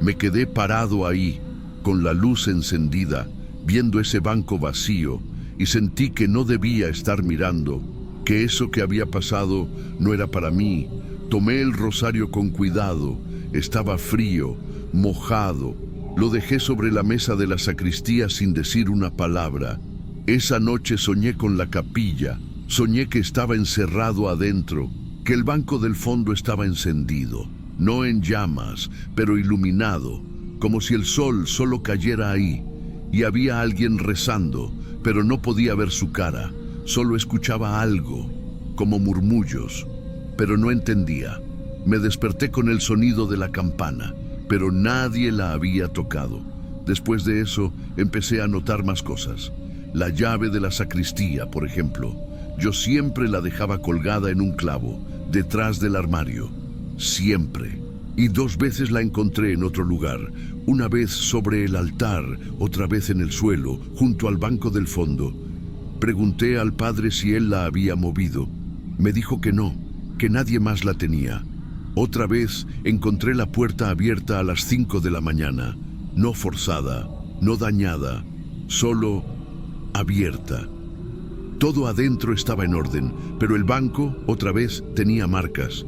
Me quedé parado ahí, con la luz encendida, viendo ese banco vacío, y sentí que no debía estar mirando, que eso que había pasado no era para mí. Tomé el rosario con cuidado, estaba frío, mojado. Lo dejé sobre la mesa de la sacristía sin decir una palabra. Esa noche soñé con la capilla, soñé que estaba encerrado adentro, que el banco del fondo estaba encendido, no en llamas, pero iluminado, como si el sol solo cayera ahí, y había alguien rezando, pero no podía ver su cara, solo escuchaba algo, como murmullos, pero no entendía. Me desperté con el sonido de la campana, pero nadie la había tocado. Después de eso, empecé a notar más cosas. La llave de la sacristía, por ejemplo. Yo siempre la dejaba colgada en un clavo, detrás del armario. Siempre. Y 2 veces la encontré en otro lugar. Una vez sobre el altar, otra vez en el suelo, junto al banco del fondo. Pregunté al padre si él la había movido. Me dijo que no, que nadie más la tenía. Otra vez encontré la puerta abierta a las 5 de la mañana. no forzada, no dañada, solo abierta. Todo adentro estaba en orden, pero el banco, otra vez, tenía marcas.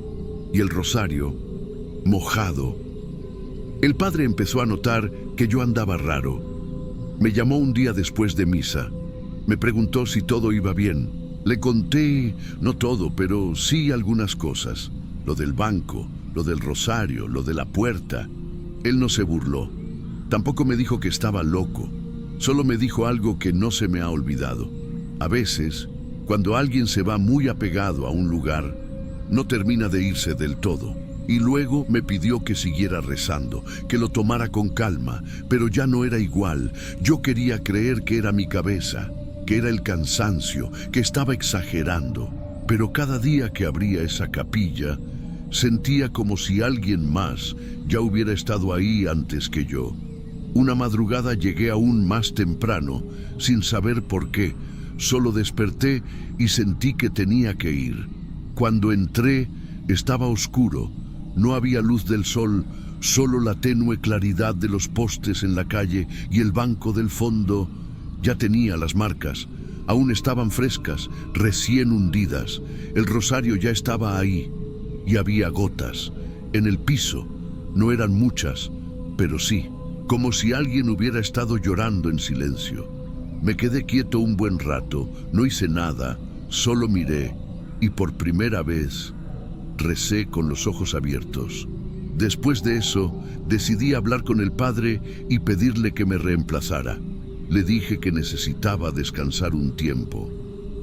Y el rosario, mojado. El padre empezó a notar que yo andaba raro. Me llamó un día después de misa. Me preguntó si todo iba bien. Le conté, no todo, pero sí algunas cosas. Lo del banco, lo del rosario, lo de la puerta. Él no se burló. Tampoco me dijo que estaba loco. Solo me dijo algo que no se me ha olvidado. A veces, cuando alguien se va muy apegado a un lugar, no termina de irse del todo. Y luego me pidió que siguiera rezando, que lo tomara con calma, pero ya no era igual. Yo quería creer que era mi cabeza, que era el cansancio, que estaba exagerando. Pero cada día que abría esa capilla, sentía como si alguien más ya hubiera estado ahí antes que yo. Una madrugada llegué aún más temprano, sin saber por qué. Solo desperté y sentí que tenía que ir. Cuando entré, estaba oscuro. No había luz del sol, solo la tenue claridad de los postes en la calle, y el banco del fondo ya tenía las marcas. Aún estaban frescas, recién hundidas. El rosario ya estaba ahí, y había gotas. En el piso, no eran muchas, pero sí, como si alguien hubiera estado llorando en silencio. Me quedé quieto un buen rato, no hice nada, solo miré, y por primera vez recé con los ojos abiertos. Después de eso, decidí hablar con el padre y pedirle que me reemplazara. Le dije que necesitaba descansar un tiempo.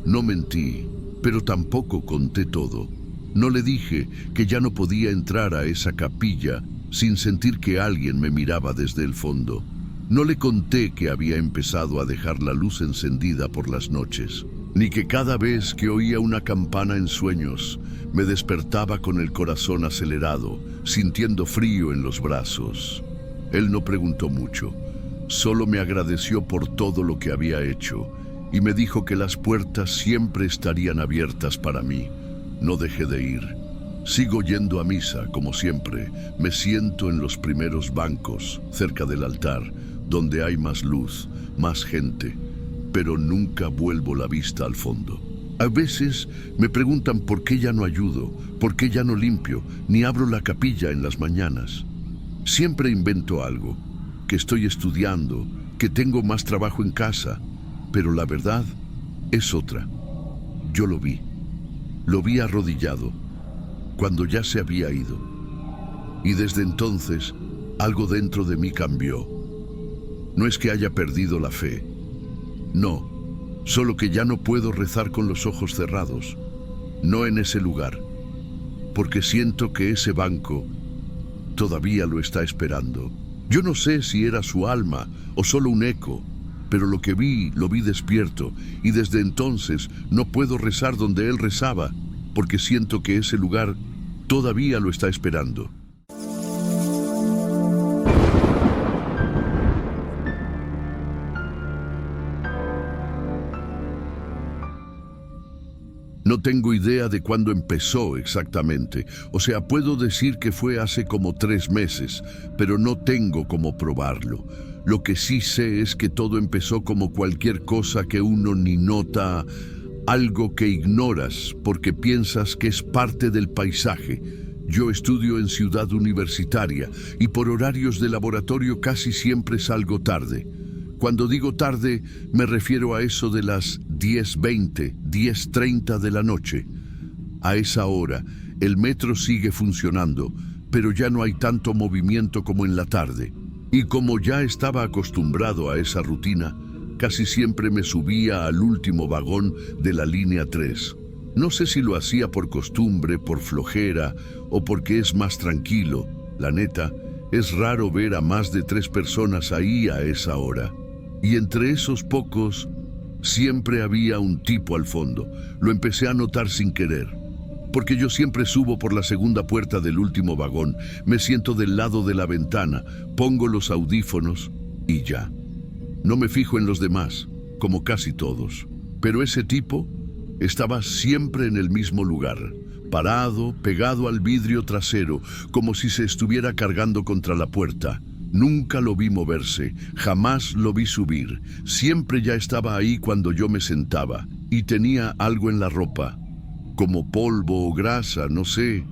No mentí, pero tampoco conté todo. No le dije que ya no podía entrar a esa capilla sin sentir que alguien me miraba desde el fondo. No le conté que había empezado a dejar la luz encendida por las noches, ni que cada vez que oía una campana en sueños, me despertaba con el corazón acelerado, sintiendo frío en los brazos. Él no preguntó mucho, solo me agradeció por todo lo que había hecho y me dijo que las puertas siempre estarían abiertas para mí. No dejé de ir. Sigo yendo a misa, como siempre. Me siento en los primeros bancos, cerca del altar, donde hay más luz, más gente, pero nunca vuelvo la vista al fondo. A veces me preguntan por qué ya no ayudo, por qué ya no limpio, ni abro la capilla en las mañanas. Siempre invento algo, que estoy estudiando, que tengo más trabajo en casa, pero la verdad es otra. Yo lo vi arrodillado, cuando ya se había ido. Y desde entonces, algo dentro de mí cambió. No es que haya perdido la fe. No, solo que ya no puedo rezar con los ojos cerrados. No en ese lugar. Porque siento que ese banco todavía lo está esperando. Yo no sé si era su alma o solo un eco, pero lo que vi, lo vi despierto. Y desde entonces no puedo rezar donde él rezaba, porque siento que ese lugar todavía lo está esperando. No tengo idea de cuándo empezó exactamente. O sea, puedo decir que fue hace como 3 meses, pero no tengo cómo probarlo. Lo que sí sé es que todo empezó como cualquier cosa que uno ni nota, algo que ignoras porque piensas que es parte del paisaje. Yo estudio en Ciudad Universitaria y por horarios de laboratorio casi siempre salgo tarde. Cuando digo tarde, me refiero a eso de las 10:20, 10:30 de la noche. A esa hora, el metro sigue funcionando, pero ya no hay tanto movimiento como en la tarde. Y como ya estaba acostumbrado a esa rutina, casi siempre me subía al último vagón de la línea 3. No sé si lo hacía por costumbre, por flojera o porque es más tranquilo. La neta, es raro ver a más de 3 personas ahí a esa hora. Y entre esos pocos, siempre había un tipo al fondo. Lo empecé a notar sin querer. Porque yo siempre subo por la segunda puerta del último vagón, me siento del lado de la ventana, pongo los audífonos y ya. No me fijo en los demás, como casi todos. Pero ese tipo estaba siempre en el mismo lugar, parado, pegado al vidrio trasero, como si se estuviera cargando contra la puerta. Nunca lo vi moverse, jamás lo vi subir. Siempre ya estaba ahí cuando yo me sentaba, y tenía algo en la ropa, como polvo o grasa, no sé.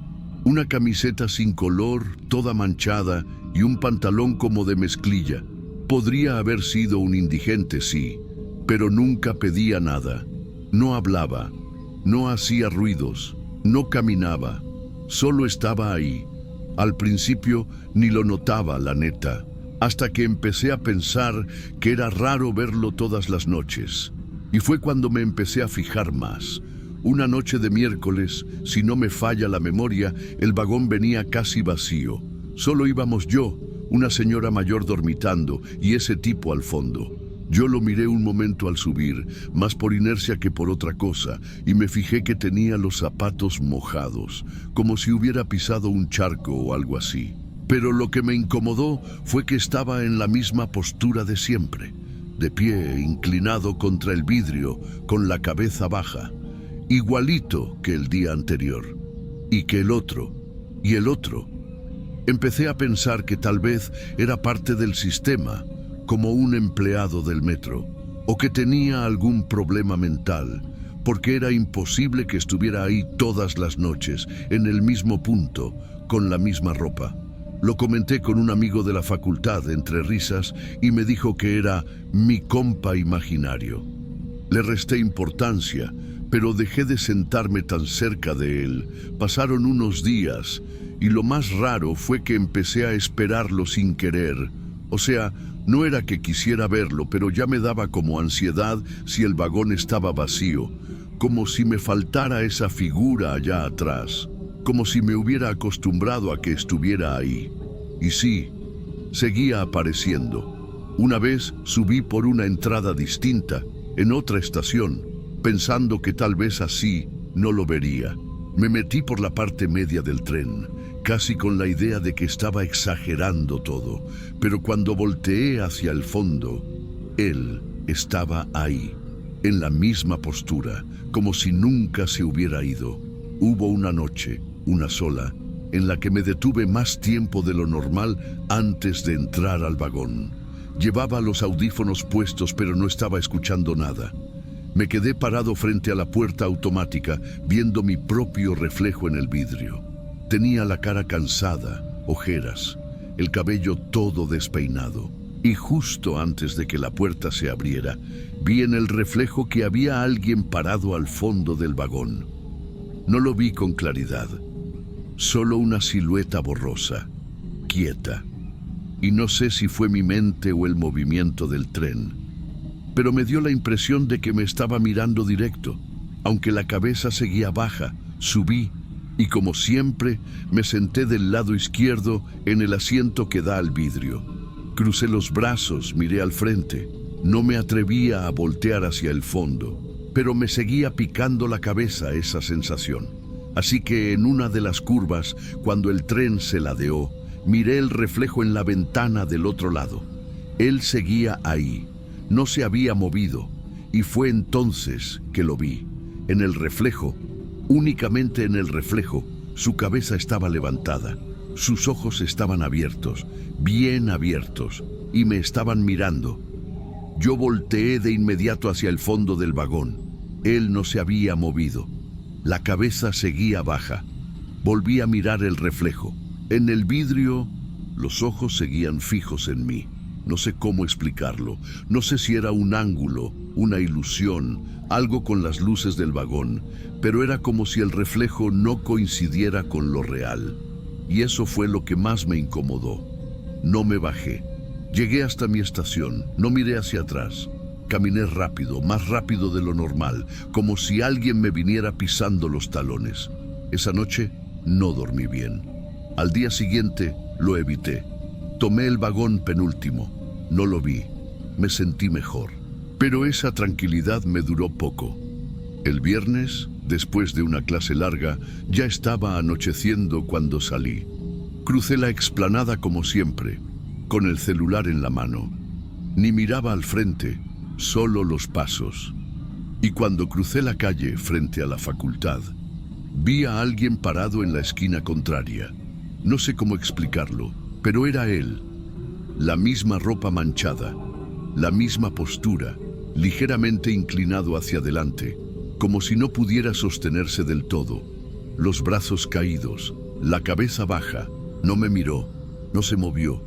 Una camiseta sin color, toda manchada, y un pantalón como de mezclilla. Podría haber sido un indigente, sí, pero nunca pedía nada. No hablaba, no hacía ruidos, no caminaba, solo estaba ahí. Al principio ni lo notaba, la neta, hasta que empecé a pensar que era raro verlo todas las noches. Y fue cuando me empecé a fijar más. Una noche de miércoles, si no me falla la memoria, el vagón venía casi vacío. Solo íbamos yo, una señora mayor dormitando y ese tipo al fondo. Yo lo miré un momento al subir, más por inercia que por otra cosa, y me fijé que tenía los zapatos mojados, como si hubiera pisado un charco o algo así. Pero lo que me incomodó fue que estaba en la misma postura de siempre, de pie, inclinado contra el vidrio, con la cabeza baja, igualito que el día anterior, y que el otro, y el otro. Empecé a pensar que tal vez era parte del sistema, como un empleado del metro, o que tenía algún problema mental, porque era imposible que estuviera ahí todas las noches, en el mismo punto, con la misma ropa. Lo comenté con un amigo de la facultad entre risas y me dijo que era mi compa imaginario. Le resté importancia, pero dejé de sentarme tan cerca de él. Pasaron unos días y lo más raro fue que empecé a esperarlo sin querer. O sea, no era que quisiera verlo, pero ya me daba como ansiedad si el vagón estaba vacío, como si me faltara esa figura allá atrás, como si me hubiera acostumbrado a que estuviera ahí. Y sí, seguía apareciendo. Una vez subí por una entrada distinta, en otra estación, pensando que tal vez así no lo vería. Me metí por la parte media del tren, casi con la idea de que estaba exagerando todo, pero cuando volteé hacia el fondo, él estaba ahí, en la misma postura, como si nunca se hubiera ido. Hubo una noche, una sola, en la que me detuve más tiempo de lo normal antes de entrar al vagón. Llevaba los audífonos puestos, pero no estaba escuchando nada. Me quedé parado frente a la puerta automática, viendo mi propio reflejo en el vidrio. Tenía la cara cansada, ojeras, el cabello todo despeinado. Y justo antes de que la puerta se abriera, vi en el reflejo que había alguien parado al fondo del vagón. No lo vi con claridad, solo una silueta borrosa, quieta. Y no sé si fue mi mente o el movimiento del tren, pero me dio la impresión de que me estaba mirando directo. Aunque la cabeza seguía baja, subí y, como siempre, me senté del lado izquierdo en el asiento que da al vidrio. Crucé los brazos, miré al frente. No me atrevía a voltear hacia el fondo, pero me seguía picando la cabeza esa sensación. Así que en una de las curvas, cuando el tren se ladeó, miré el reflejo en la ventana del otro lado. Él seguía ahí, no se había movido, y fue entonces que lo vi. En el reflejo, únicamente en el reflejo, su cabeza estaba levantada, sus ojos estaban abiertos, bien abiertos, y me estaban mirando. Yo volteé de inmediato hacia el fondo del vagón. Él no se había movido. La cabeza seguía baja. Volví a mirar el reflejo. En el vidrio, los ojos seguían fijos en mí. No sé cómo explicarlo. No sé si era un ángulo, una ilusión, algo con las luces del vagón, pero era como si el reflejo no coincidiera con lo real. Y eso fue lo que más me incomodó. No me bajé. Llegué hasta mi estación, no miré hacia atrás. Caminé rápido, más rápido de lo normal, como si alguien me viniera pisando los talones. Esa noche no dormí bien. Al día siguiente lo evité. Tomé el vagón penúltimo. No lo vi. Me sentí mejor. Pero esa tranquilidad me duró poco. El viernes, después de una clase larga, ya estaba anocheciendo cuando salí. Crucé la explanada como siempre, con el celular en la mano. Ni miraba al frente, solo los pasos. Y cuando crucé la calle frente a la facultad, vi a alguien parado en la esquina contraria. No sé cómo explicarlo, pero era él. la misma ropa manchada, la misma postura, ligeramente inclinado hacia adelante, como si no pudiera sostenerse del todo, los brazos caídos, la cabeza baja. No me miró, no se movió,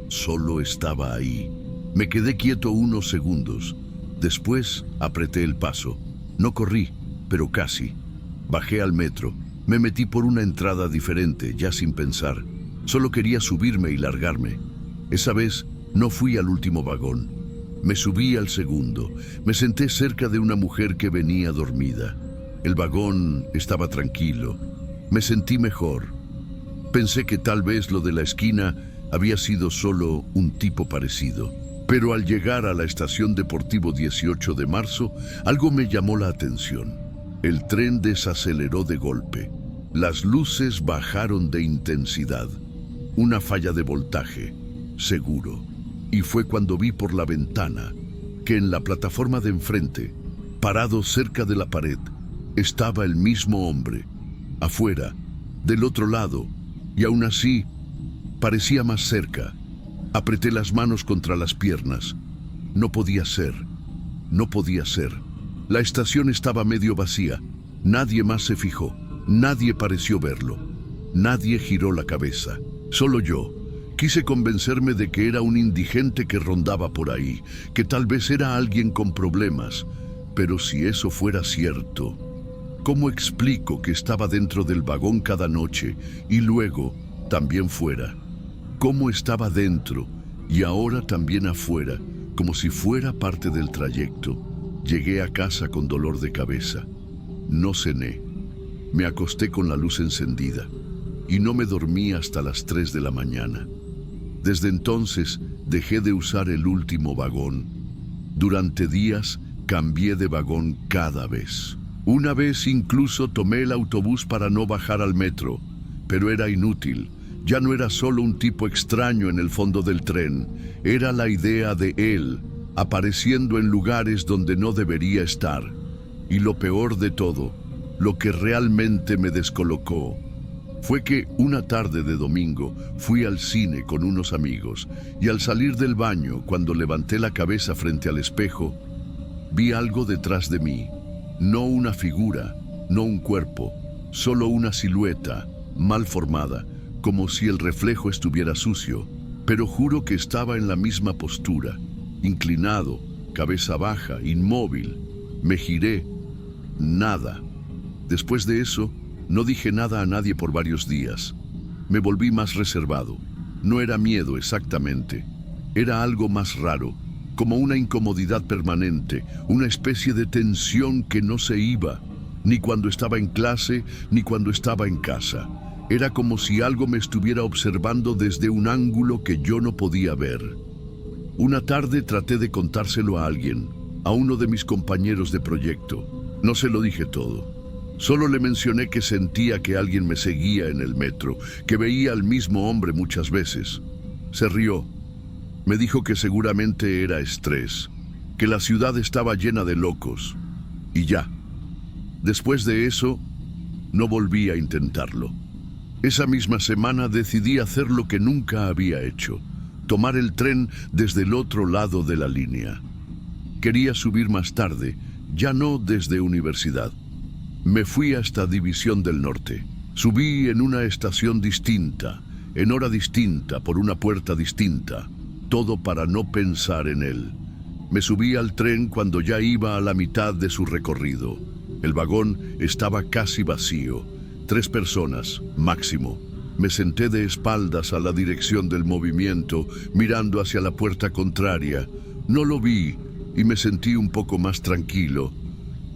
solo estaba ahí. Me quedé quieto unos segundos. Después apreté el paso. No corrí, pero casi. Bajé al metro. Me metí por una entrada diferente, ya sin pensar. Solo quería subirme y largarme. Esa vez no fui al último vagón. Me subí al segundo. Me senté cerca de una mujer que venía dormida. El vagón estaba tranquilo. Me sentí mejor. Pensé que tal vez lo de la esquina había sido solo un tipo parecido. Pero al llegar a la estación Deportivo 18 de marzo, algo me llamó la atención. El tren desaceleró de golpe. Las luces bajaron de intensidad. Una falla de voltaje, seguro. Y fue cuando vi por la ventana que en la plataforma de enfrente, parado cerca de la pared, estaba el mismo hombre. Afuera, del otro lado, y aún así, parecía más cerca. Apreté las manos contra las piernas. No podía ser. No podía ser. La estación estaba medio vacía. Nadie más se fijó. Nadie pareció verlo. Nadie giró la cabeza. Solo yo. Quise convencerme de que era un indigente que rondaba por ahí, que tal vez era alguien con problemas. Pero si eso fuera cierto, ¿cómo explico que estaba dentro del vagón cada noche y luego también fuera? ¿Cómo estaba dentro y ahora también afuera, como si fuera parte del trayecto? Llegué a casa con dolor de cabeza. No cené. Me acosté con la luz encendida y no me dormí hasta las 3 de la mañana. Desde entonces dejé de usar el último vagón. Durante días cambié de vagón cada vez. Una vez incluso tomé el autobús para no bajar al metro, pero era inútil. Ya no era solo un tipo extraño en el fondo del tren, era la idea de él, apareciendo en lugares donde no debería estar. Y lo peor de todo, lo que realmente me descolocó, fue que una tarde de domingo fui al cine con unos amigos y al salir del baño, cuando levanté la cabeza frente al espejo, vi algo detrás de mí. No una figura, no un cuerpo, solo una silueta mal formada, como si el reflejo estuviera sucio, pero juro que estaba en la misma postura, inclinado, cabeza baja, inmóvil. Me giré, nada. Después de eso, no dije nada a nadie por varios días. Me volví más reservado. No era miedo exactamente, era algo más raro, como una incomodidad permanente, una especie de tensión que no se iba, ni cuando estaba en clase, ni cuando estaba en casa. Era como si algo me estuviera observando desde un ángulo que yo no podía ver. Una tarde traté de contárselo a alguien, a uno de mis compañeros de proyecto. No se lo dije todo. Solo le mencioné que sentía que alguien me seguía en el metro, que veía al mismo hombre muchas veces. Se rió. Me dijo que seguramente era estrés, que la ciudad estaba llena de locos. Y ya. Después de eso, no volví a intentarlo. Esa misma semana decidí hacer lo que nunca había hecho, tomar el tren desde el otro lado de la línea. Quería subir más tarde, ya no desde Universidad. Me fui hasta División del Norte. Subí en una estación distinta, en hora distinta, por una puerta distinta, todo para no pensar en él. Me subí al tren cuando ya iba a la mitad de su recorrido. El vagón estaba casi vacío. 3 personas, máximo. Me senté de espaldas a la dirección del movimiento, mirando hacia la puerta contraria. No lo vi y me sentí un poco más tranquilo.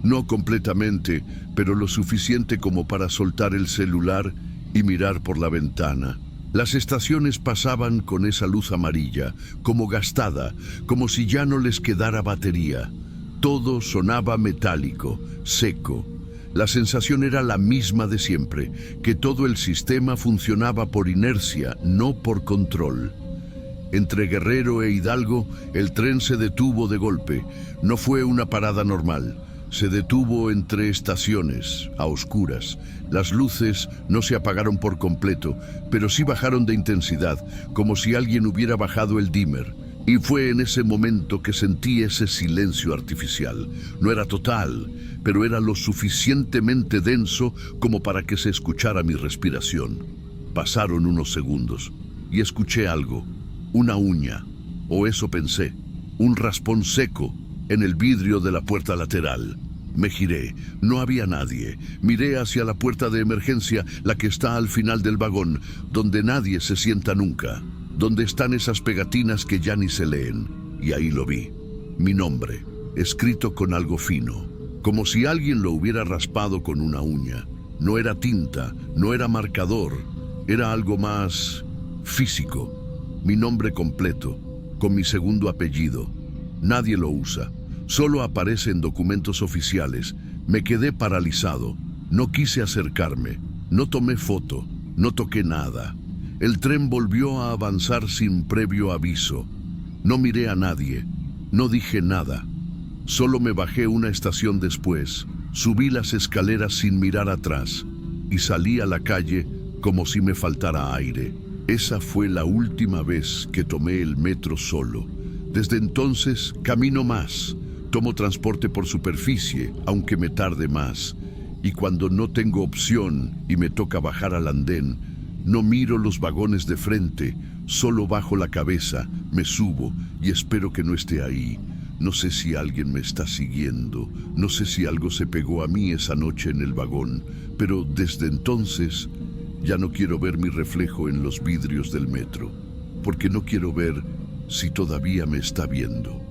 No completamente, pero lo suficiente como para soltar el celular y mirar por la ventana. Las estaciones pasaban con esa luz amarilla, como gastada, como si ya no les quedara batería. Todo sonaba metálico, seco. La sensación era la misma de siempre, que todo el sistema funcionaba por inercia, no por control. Entre Guerrero e Hidalgo, el tren se detuvo de golpe. No fue una parada normal. Se detuvo entre estaciones, a oscuras. Las luces no se apagaron por completo, pero sí bajaron de intensidad, como si alguien hubiera bajado el dimmer. Y fue en ese momento que sentí ese silencio artificial. No era total, pero era lo suficientemente denso como para que se escuchara mi respiración. Pasaron unos segundos y escuché algo, una uña, o eso pensé, un raspón seco en el vidrio de la puerta lateral. Me giré, no había nadie. Miré hacia la puerta de emergencia, la que está al final del vagón, donde nadie se sienta nunca, donde están esas pegatinas que ya ni se leen. Y ahí lo vi, mi nombre, escrito con algo fino, como si alguien lo hubiera raspado con una uña. No era tinta, no era marcador, era algo más físico. Mi nombre completo, con mi segundo apellido. Nadie lo usa, solo aparece en documentos oficiales. Me quedé paralizado, no quise acercarme, no tomé foto, no toqué nada. El tren volvió a avanzar sin previo aviso. No miré a nadie, no dije nada. Solo me bajé una estación después, subí las escaleras sin mirar atrás y salí a la calle como si me faltara aire. Esa fue la última vez que tomé el metro solo. Desde entonces camino más, tomo transporte por superficie, aunque me tarde más. Y cuando no tengo opción y me toca bajar al andén, no miro los vagones de frente, solo bajo la cabeza, me subo y espero que no esté ahí. No sé si alguien me está siguiendo, no sé si algo se pegó a mí esa noche en el vagón, pero desde entonces ya no quiero ver mi reflejo en los vidrios del metro, porque no quiero ver si todavía me está viendo.